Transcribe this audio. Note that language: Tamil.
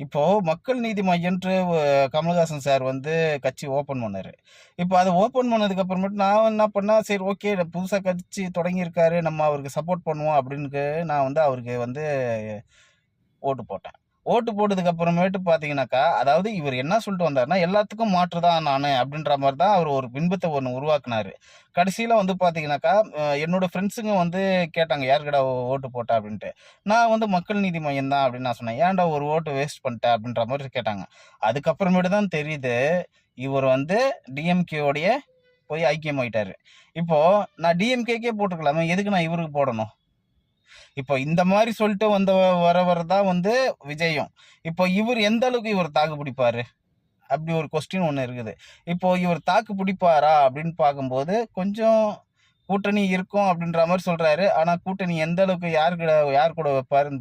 இப்போ மக்கள் நீதி மய்யன்ட்டு கமலஹாசன் சார் வந்து கட்சி ஓப்பன் பண்ணாரு. இப்போ அத ஓப்பன் பண்ணதுக்கு அப்புறமேட்டு நான் என்ன பண்ணேன், சரி ஓகே புதுசா கட்சி தொடங்கியிருக்காரு. நம்ம அவருக்கு சப்போர்ட் பண்ணுவோம் அப்படின்னு நான் வந்து அவருக்கு வந்து ஓட்டு போட்டேன். ஓட்டு போட்டதுக்கு அப்புறமேட்டு பார்த்தீங்கன்னாக்கா, அதாவது இவரு என்ன சொல்லிட்டு வந்தாருன்னா, எல்லாத்துக்கும் மாற்று தான் நானு அப்படின்ற மாரி தான் அவரு ஒரு பின்பத்த ஒண்ணு உருவாக்குனாரு. கடைசியில வந்து பார்த்தீங்கன்னாக்கா, என்னோட ஃப்ரெண்ட்ஸுங்க வந்து கேட்டாங்க, "யாருக்குடா ஓட்டு போட்ட?" அப்படின்ட்டு. நான் வந்து மக்கள் நீதி மய்யம் தான் அப்படின்னு நான் சொன்னேன். "ஏன்டா ஒரு ஓட்டு வேஸ்ட் பண்ணிட்ட?" அப்படின்ற மாரி கேட்டாங்க. அதுக்கப்புறமேட்டு தான் தெரியுது, இவரு வந்து டிஎம்கேவோடயே போய் ஐக்கியமாயிட்டாரு. இப்போ நான் டிஎம்கேக்கே போட்டுருக்கலாமே, எதுக்கு நான் இவருக்கு போடணும்? இப்போ இந்த மாரி சொல்லிட்டு வரவர் தான் வந்து விஜயும். இப்போ இவர் எந்த அளவுக்கு இவர் தாக்கு பிடிப்பாரு? அப்படி ஒரு கொஸ்டின் ஒண்ணு இருக்குது. இப்போ இவர் தாக்கு பிடிப்பாரா அப்படின்னு பார்க்கும்போது, கொஞ்சம் கூட்டணி இருக்கும் அப்படின்ற மாரி சொல்றாரு. ஆனா கூட்டணி எந்த அளவுக்கு யார் கூட வைப்பாருன்னு